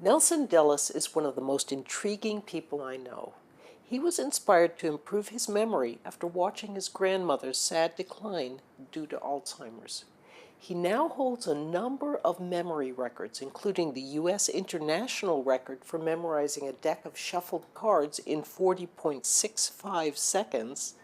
Nelson Dellis is one of the most intriguing people I know. He was inspired to improve his memory after watching his grandmother's sad decline due to Alzheimer's. He now holds a number of memory records, including the U.S. international record for memorizing a deck of shuffled cards in 40.65 seconds,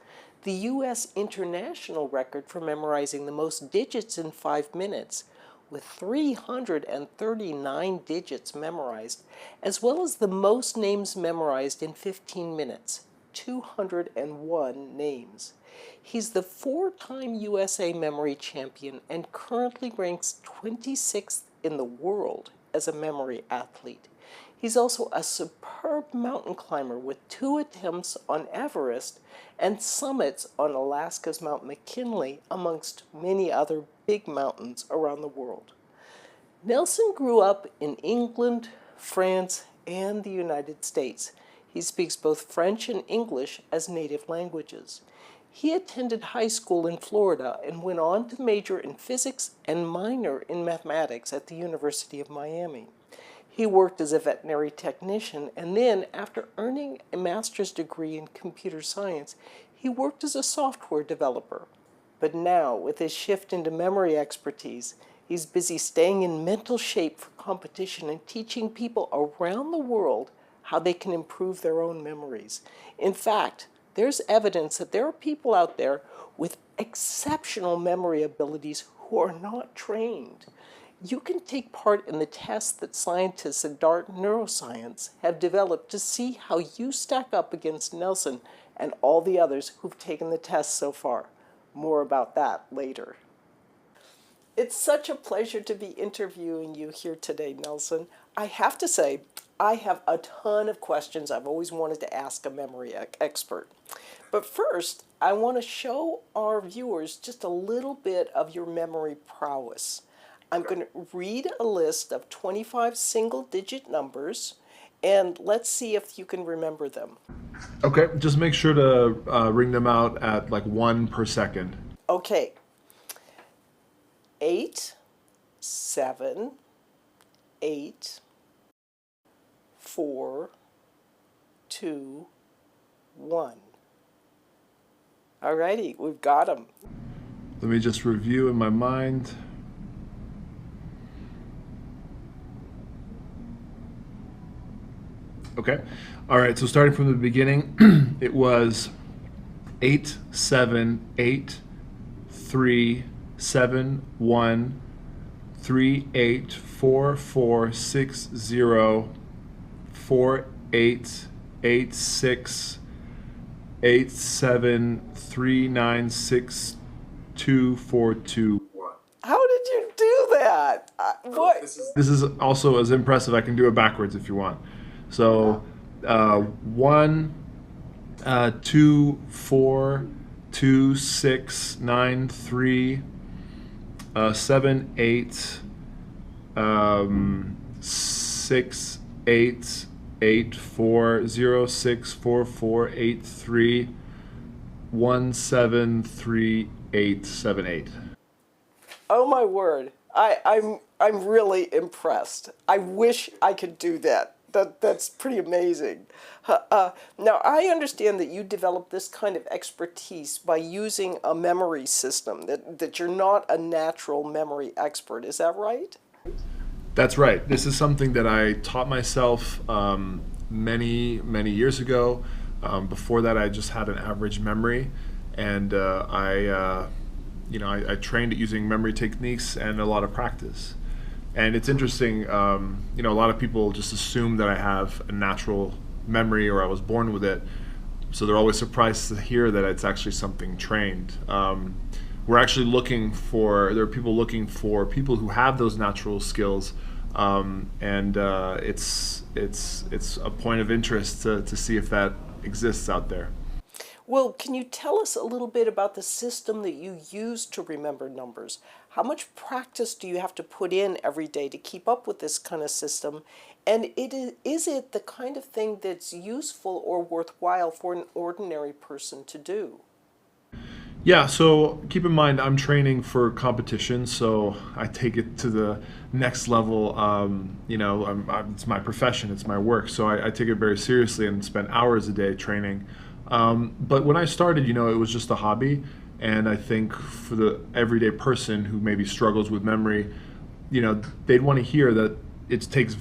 the U.S. international record for memorizing the most digits in 5 minutes, with 339 digits memorized, as well as the most names memorized in 15 minutes, 201 names. He's the four-time USA memory champion and currently ranks 26th in the world as a memory athlete. He's also a superb mountain climber with 2 attempts on Everest and summits on Alaska's Mount McKinley, amongst many other big mountains around the world. Nelson grew up in England, France, and the United States. He speaks both French and English as native languages. He attended high school in Florida and went on to major in physics and minor in mathematics at the University of Miami. He worked as a veterinary technician, and then, after earning a master's degree in computer science, he worked as a software developer. But now, with his shift into memory expertise, he's busy staying in mental shape for competition and teaching people around the world how they can improve their own memories. In fact, there's evidence that there are people out there with exceptional memory abilities who are not trained. You can take part in the tests that scientists at Dart Neuroscience have developed to see how you stack up against Nelson and all the others who've taken the test so far. More about that later. It's such a pleasure to be interviewing you here today, Nelson. I have to say, I have a ton of questions I've always wanted to ask a memory expert. But first, I want to show our viewers just a little bit of your memory prowess. I'm going to read a list of 25 single-digit numbers, and let's see if you can remember them. Okay, just make sure to ring them out at like 1 per second. Okay. 8, 7, 8, 4, 2, 1. Alrighty, we've got them. Let me just review in my mind. Okay, all right, so starting from the beginning, it was 8, 7, 8, 3, 7, 1, 3, 8, 4, 4, 6, 0, 4, 8, 8, 6, 8, 7, 3, 9, 6, 2, 4, 2, 1. How did you do that? What? This is also as impressive. I can do it backwards if you want. So, 1, 2, 4, 2, 6, 9, 3, 7, 8, 6, 8, 8, 4, 0, 6, 4, 4, 8, 3, 1, 7, 3, 8, 7, 8. Oh my word. I'm really impressed. I wish I could do that. That's pretty amazing. Now, I understand that you developed this kind of expertise by using a memory system, that you're not a natural memory expert. Is that right? That's right. This is something that I taught myself many years ago. Before that, I just had an average memory, and I trained at using memory techniques and a lot of practice. And it's interesting, a lot of people just assume that I have a natural memory or I was born with it. So they're always surprised to hear that it's actually something trained. We're actually there are people looking for people who have those natural skills. And it's a point of interest to see if that exists out there. Well, can you tell us a little bit about the system that you use to remember numbers? How much practice do you have to put in every day to keep up with this kind of system? And is it the kind of thing that's useful or worthwhile for an ordinary person to do? Yeah, so keep in mind I'm training for competition, so I take it to the next level. It's my profession, it's my work, so I take it very seriously and spend hours a day training. But when I started, it was just a hobby, and I think for the everyday person who maybe struggles with memory, they'd want to hear that it takes a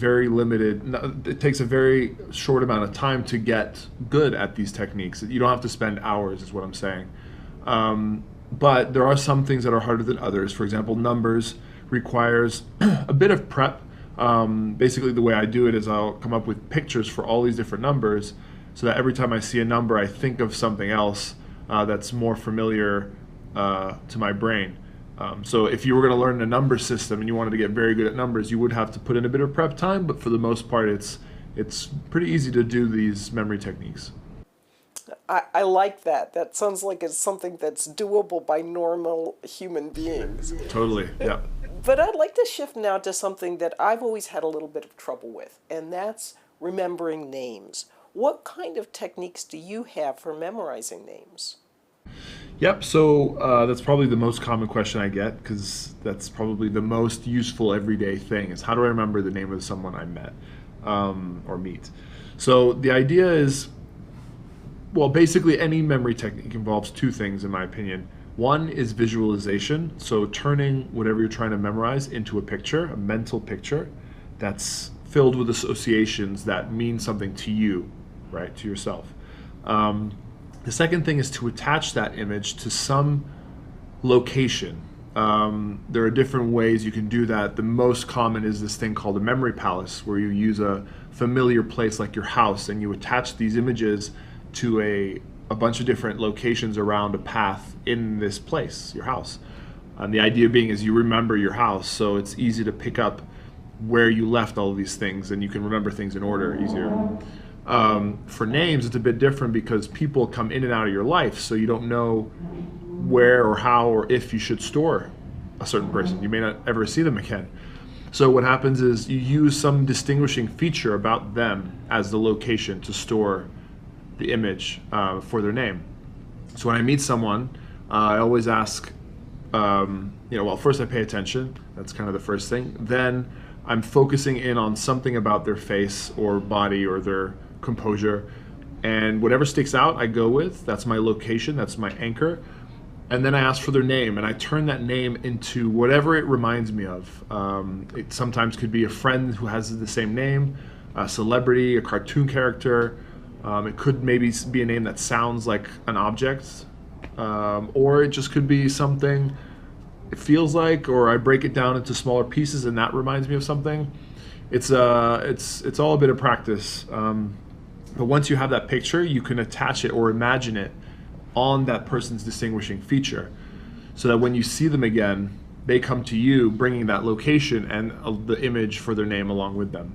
very short amount of time to get good at these techniques. You don't have to spend hours, is what I'm saying. But there are some things that are harder than others. For example, numbers requires a bit of prep. Basically, the way I do it is I'll come up with pictures for all these different numbers so that every time I see a number, I think of something else that's more familiar to my brain. So if you were going to learn a number system and you wanted to get very good at numbers, you would have to put in a bit of prep time, but for the most part, it's pretty easy to do these memory techniques. I like that. That sounds like it's something that's doable by normal human beings. Totally, yeah. But I'd like to shift now to something that I've always had a little bit of trouble with, and that's remembering names. What kind of techniques do you have for memorizing names? Yep, so that's probably the most common question I get because that's probably the most useful everyday thing is how do I remember the name of someone I met or meet? So the idea is, well, basically any memory technique involves two things in my opinion. One is visualization, so turning whatever you're trying to memorize into a picture, a mental picture that's filled with associations that mean something to you, right, to yourself. The second thing is to attach that image to some location. There are different ways you can do that. The most common is this thing called a memory palace, where you use a familiar place like your house and you attach these images to a bunch of different locations around a path in this place, your house. And the idea being is you remember your house, so it's easy to pick up where you left all of these things and you can remember things in order easier. For names, it's a bit different because people come in and out of your life, so you don't know where or how or if you should store a certain person. You may not ever see them again. So what happens is you use some distinguishing feature about them as the location to store the image for their name. So when I meet someone, I always ask, first I pay attention. That's kind of the first thing. Then I'm focusing in on something about their face or body or their composure, and whatever sticks out I go with. That's my location, that's my anchor. And then I ask for their name and I turn that name into whatever it reminds me of. It sometimes could be a friend who has the same name, a celebrity, a cartoon character. It could maybe be a name that sounds like an object, or it just could be something it feels like, or I break it down into smaller pieces and that reminds me of something. It's all a bit of practice. But once you have that picture, you can attach it or imagine it on that person's distinguishing feature, so that when you see them again, they come to you bringing that location and the image for their name along with them.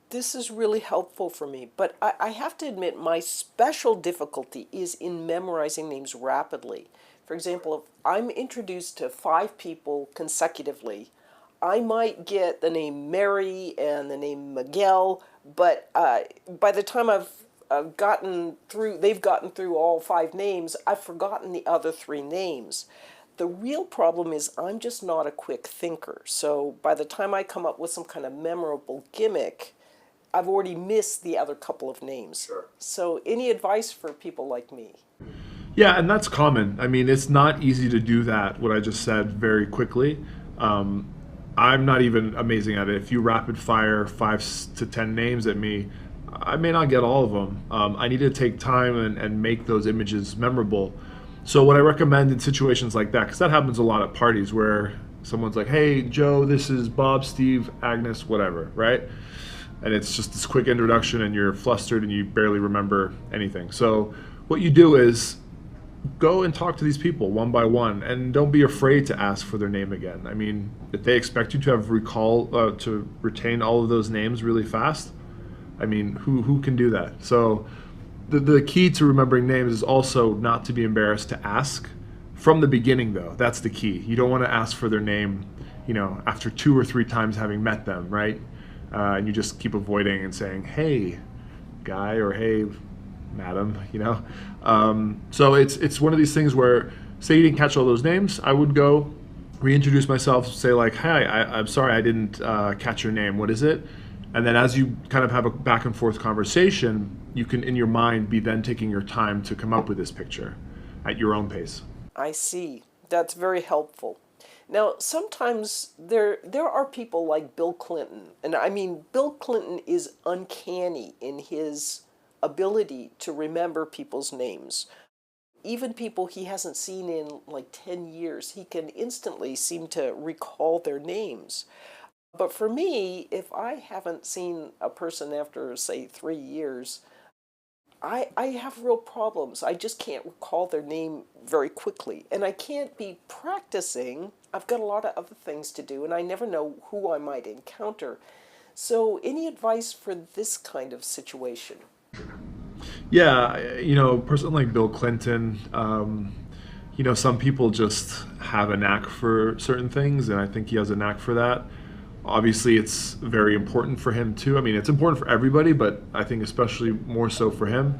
This is really helpful for me, but I have to admit my special difficulty is in memorizing names rapidly. For example, if I'm introduced to 5 people consecutively, I might get the name Mary and the name Miguel, but by the time they've gotten through all 5 names, I've forgotten the other 3 names. The real problem is I'm just not a quick thinker. So by the time I come up with some kind of memorable gimmick, I've already missed the other couple of names. Sure. So any advice for people like me? Yeah, and that's common. I mean, it's not easy to do that, what I just said, very quickly. I'm not even amazing at it. If you rapid fire 5 to 10 names at me, I may not get all of them. I need to take time and make those images memorable. So what I recommend in situations like that, because that happens a lot at parties where someone's like, hey, Joe, this is Bob, Steve, Agnes, whatever, right? And it's just this quick introduction and you're flustered and you barely remember anything. So what you do is go and talk to these people one by one and don't be afraid to ask for their name again. I mean, if they expect you to have to retain all of those names really fast, I mean, who can do that? So the key to remembering names is also not to be embarrassed to ask from the beginning, though. That's the key. You don't want to ask for their name, after 2 or 3 times having met them, right? And you just keep avoiding and saying, hey, guy, or hey, madam, So it's one of these things where, say you didn't catch all those names, I would go reintroduce myself, say like, "Hi, I'm sorry I didn't catch your name. What is it?" And then as you kind of have a back and forth conversation, you can in your mind be then taking your time to come up with this picture at your own pace. I see. That's very helpful. Now, sometimes there are people like Bill Clinton, and I mean Bill Clinton is uncanny in his ability to remember people's names. Even people he hasn't seen in like 10 years, he can instantly seem to recall their names. But for me, if I haven't seen a person after, say, 3 years, I have real problems. I just can't recall their name very quickly. And I can't be practicing. I've got a lot of other things to do, and I never know who I might encounter. So, any advice for this kind of situation? Yeah, a person like Bill Clinton, some people just have a knack for certain things, and I think he has a knack for that. Obviously, it's very important for him too. I mean, it's important for everybody, but I think especially more so for him.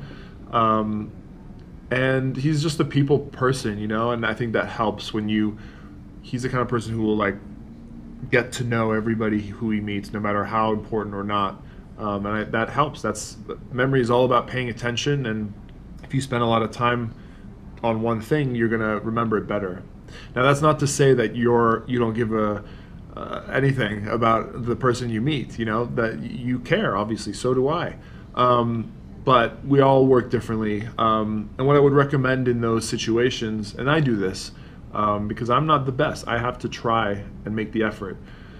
And he's just a people person, and I think that helps he's the kind of person who will like get to know everybody who he meets, no matter how important or not. That helps. Memory is all about paying attention, and if you spend a lot of time on one thing, you're gonna remember it better. Now, that's not to say that you don't give anything about the person you meet. That you care. Obviously, so do I. But we all work differently. And what I would recommend in those situations, and I do this because I'm not the best. I have to try and make the effort.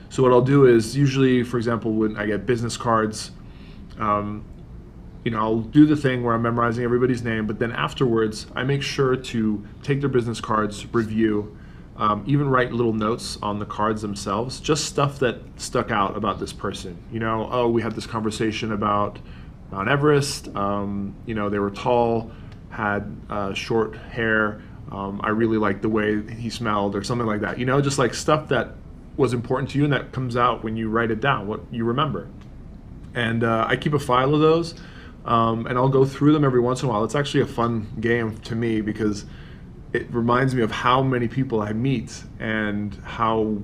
So what I'll do is usually, for example, when I get business cards, I'll do the thing where I'm memorizing everybody's name, but then afterwards, I make sure to take their business cards, review, even write little notes on the cards themselves, just stuff that stuck out about this person. Oh, we had this conversation about Mount Everest. They were tall, had short hair. I really liked the way he smelled, or something like that. Just like stuff that was important to you and that comes out when you write it down, what you remember. And I keep a file of those, and I'll go through them every once in a while. It's actually a fun game to me because it reminds me of how many people I meet and how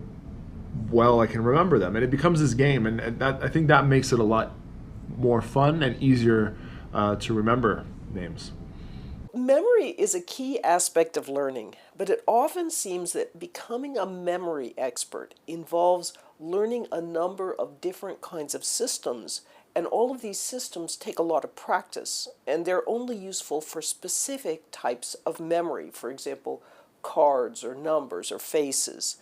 well I can remember them. And it becomes this game, and I think that makes it a lot more fun and easier to remember names. Memory is a key aspect of learning, but it often seems that becoming a memory expert involves learning a number of different kinds of systems, and all of these systems take a lot of practice, and they're only useful for specific types of memory, for example, cards or numbers or faces.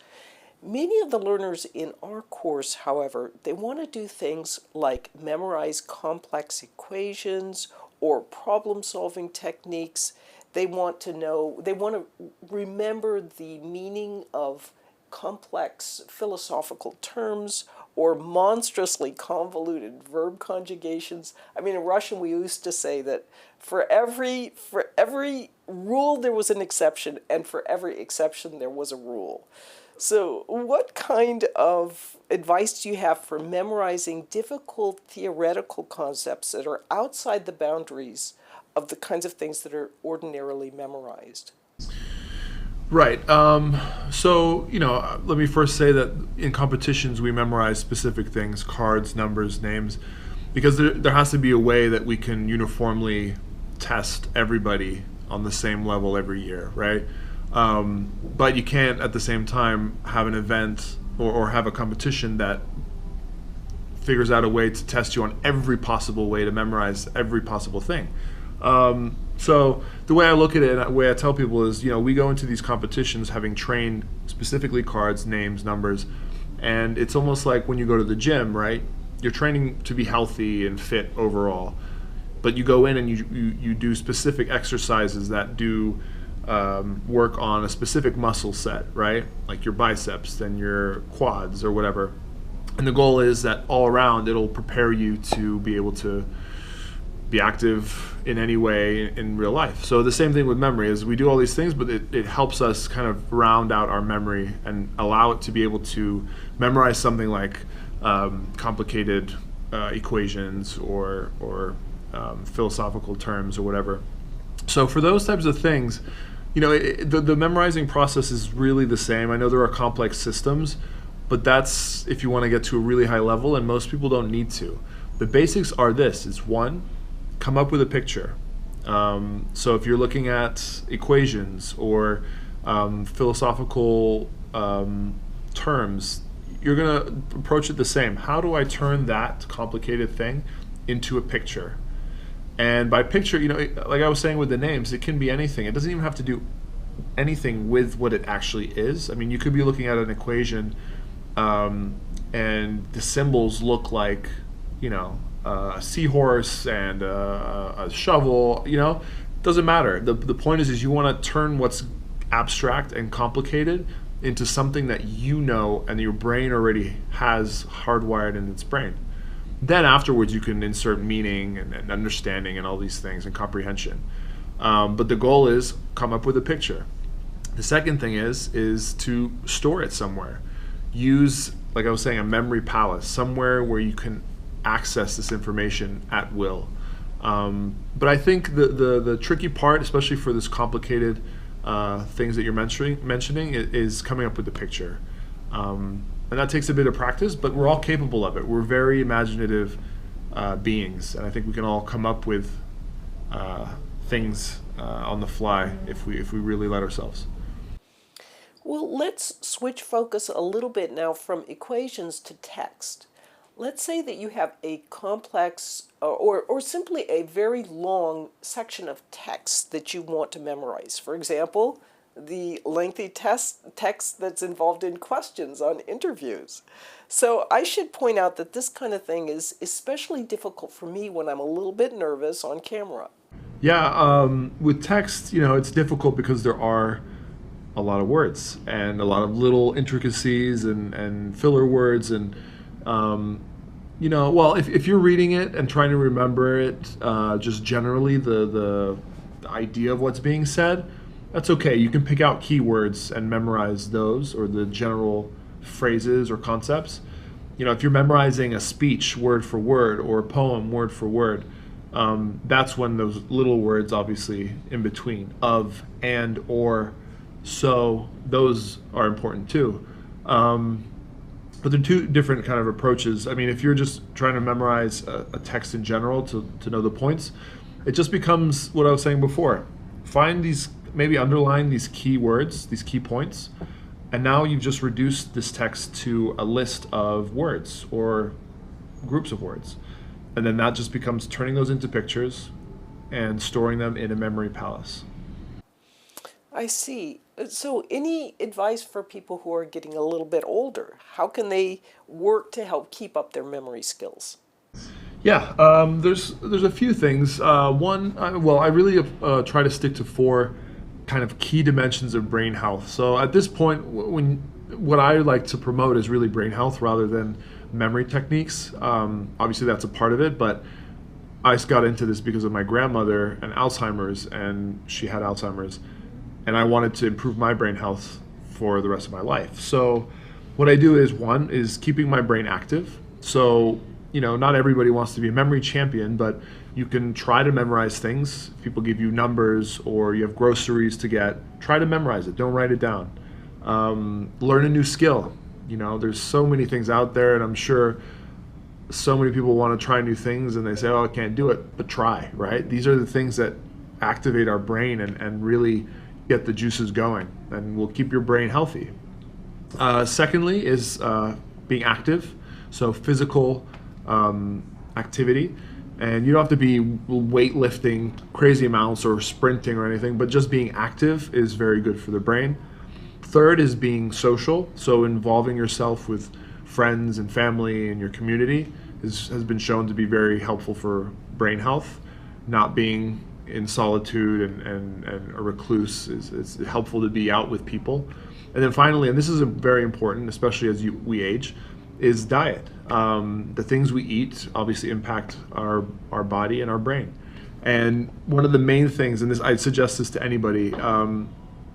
Many of the learners in our course, however, they want to do things like memorize complex equations or problem-solving techniques. They want to remember the meaning of complex philosophical terms or monstrously convoluted verb conjugations. I mean, in Russian, we used to say that for every rule there was an exception, and for every exception there was a rule. So, what kind of advice do you have for memorizing difficult theoretical concepts that are outside the boundaries of the kinds of things that are ordinarily memorized? Right. Let me first say that in competitions we memorize specific things, cards, numbers, names, because there has to be a way that we can uniformly test everybody on the same level every year, right? But you can't at the same time have an event or have a competition that figures out a way to test you on every possible way to memorize every possible thing. So the way I look at it, the way I tell people is, we go into these competitions having trained specifically cards, names, numbers, and it's almost like when you go to the gym, right? You're training to be healthy and fit overall, but you go in and you do specific exercises that do work on a specific muscle set, right? Like your biceps and your quads or whatever. And the goal is that all around it'll prepare you to be able to be active in any way in real life. So the same thing with memory is we do all these things, but it helps us kind of round out our memory and allow it to be able to memorize something like complicated equations or philosophical terms or whatever. So for those types of things, the memorizing process is really the same. I know there are complex systems, but that's if you want to get to a really high level, and most people don't need to. The basics are this: is one, come up with a picture. So if you're looking at equations or philosophical terms, you're going to approach it the same. How do I turn that complicated thing into a picture? And by picture, like I was saying with the names, it can be anything. It doesn't even have to do anything with what it actually is. I mean, you could be looking at an equation, and the symbols look like, a seahorse and a shovel. Doesn't matter. The point is you want to turn what's abstract and complicated into something that and your brain already has hardwired in its brain. Then afterwards you can insert meaning and understanding and all these things and comprehension. But the goal is come up with a picture. The second thing is to store it somewhere. Use, like I was saying, a memory palace, somewhere where you can access this information at will. But I think the tricky part, especially for this complicated things that you're mentioning, is coming up with the picture. And that takes a bit of practice, but we're all capable of it. We're very imaginative beings, and I think we can all come up with things on the fly if we really let ourselves. Well, let's switch focus a little bit now from equations to text. Let's say that you have a complex or simply a very long section of text that you want to memorize. For example, the lengthy text that's involved in questions on interviews. So I should point out that this kind of thing is especially difficult for me when I'm a little bit nervous on camera. Yeah, with text, it's difficult because there are a lot of words and a lot of little intricacies and filler words and well, if you're reading it and trying to remember it, just generally the idea of what's being said, that's okay. You can pick out keywords and memorize those, or the general phrases or concepts. If you're memorizing a speech word for word or a poem word for word, that's when those little words, obviously in between, of, and, or, so, those are important too. But they're two different kind of approaches. I mean, if you're just trying to memorize a text in general to know the points, it just becomes what I was saying before. Find these, maybe underline these key words, these key points, and now you've just reduced this text to a list of words or groups of words. And then that just becomes turning those into pictures and storing them in a memory palace. I see. So any advice for people who are getting a little bit older? How can they work to help keep up their memory skills? Yeah, there's a few things. One, I really try to stick to 4 kind of key dimensions of brain health. So at this point, what I like to promote is really brain health rather than memory techniques. Obviously, that's a part of it, but I just got into this because of my grandmother and Alzheimer's, and she had Alzheimer's, and I wanted to improve my brain health for the rest of my life. So what I do is, one, is keeping my brain active. So, not everybody wants to be a memory champion, but you can try to memorize things. If people give you numbers or you have groceries to get, try to memorize it. Don't write it down. Learn a new skill. There's so many things out there, and I'm sure so many people want to try new things and they say, oh, I can't do it, but try, right? These are the things that activate our brain and really get the juices going, and will keep your brain healthy. Secondly is being active, so physical activity. And you don't have to be weightlifting crazy amounts or sprinting or anything, but just being active is very good for the brain. Third is being social, so involving yourself with friends and family and your community has been shown to be very helpful for brain health. Not being in solitude and a recluse is helpful to be out with people. And then finally, and this is very important, especially as we age, is diet. The things we eat obviously impact our body and our brain. And one of the main things, and this I suggest this to anybody,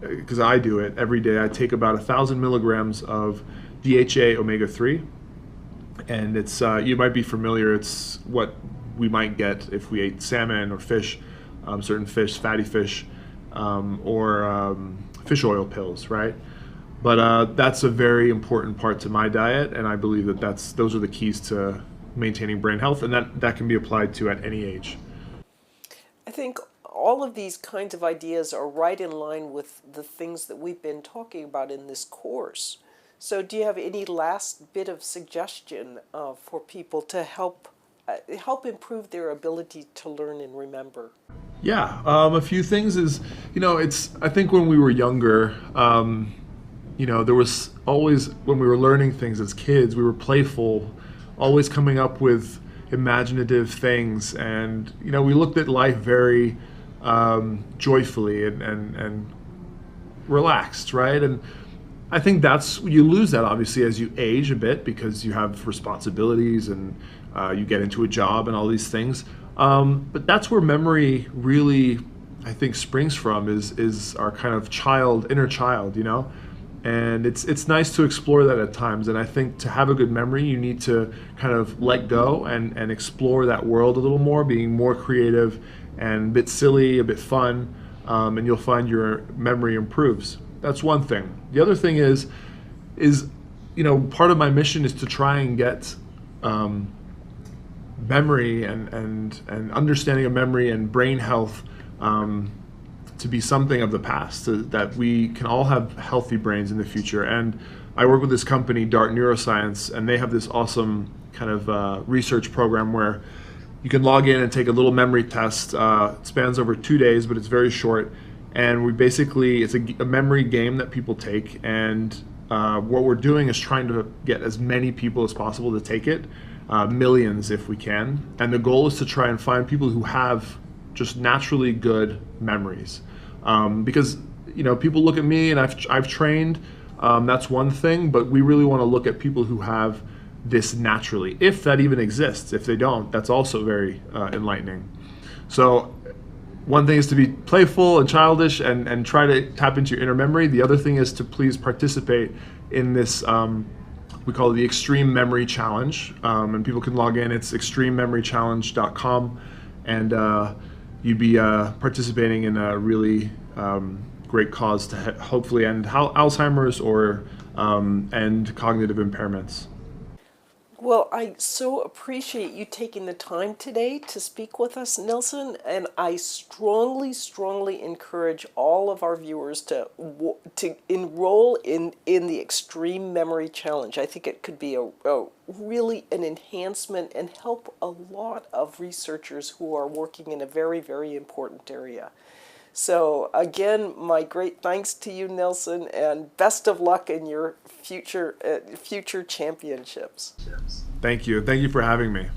because I do it every day, I take about 1,000 milligrams of DHA omega-3, and it's you might be familiar. It's what we might get if we ate salmon or fish, certain fish, fatty fish, or fish oil pills, right? But that's a very important part to my diet, and I believe that those are the keys to maintaining brain health, and that can be applied to at any age. I think all of these kinds of ideas are right in line with the things that we've been talking about in this course. So, do you have any last bit of suggestion for people to help improve their ability to learn and remember? Yeah, a few things is, it's, I think when we were younger, there was always, when we were learning things as kids, we were playful, always coming up with imaginative things. And, we looked at life very joyfully and relaxed, right? And I think you lose that obviously as you age a bit because you have responsibilities and you get into a job and all these things. But that's where memory really, I think, springs from is our kind of inner child, And it's nice to explore that at times. And I think to have a good memory, you need to kind of let go and explore that world a little more, being more creative and a bit silly, a bit fun, and you'll find your memory improves. That's one thing. The other thing is part of my mission is to try and get memory and understanding of memory and brain health to be something of the past, that we can all have healthy brains in the future. And I work with this company, Dart Neuroscience, and they have this awesome kind of research program where you can log in and take a little memory test. It spans over 2 days, but it's very short. And it's a memory game that people take. And what we're doing is trying to get as many people as possible to take it, millions if we can. And the goal is to try and find people who have just naturally good memories. Because people look at me and I've trained, that's one thing, but we really want to look at people who have this naturally, if that even exists. If they don't, that's also very enlightening. So one thing is to be playful and childish and try to tap into your inner memory. The other thing is to please participate in this, we call it the Extreme Memory Challenge, and people can log in. It's extremememorychallenge.com, and you'd be participating in a really great cause to hopefully end Alzheimer's or end cognitive impairments. Well, I so appreciate you taking the time today to speak with us, Nelson, and I strongly, strongly encourage all of our viewers to enroll in the Extreme Memory Challenge. I think it could be a really an enhancement and help a lot of researchers who are working in a very, very important area. So again, my great thanks to you, Nelson, and best of luck in your future championships. Thank you. Thank you for having me.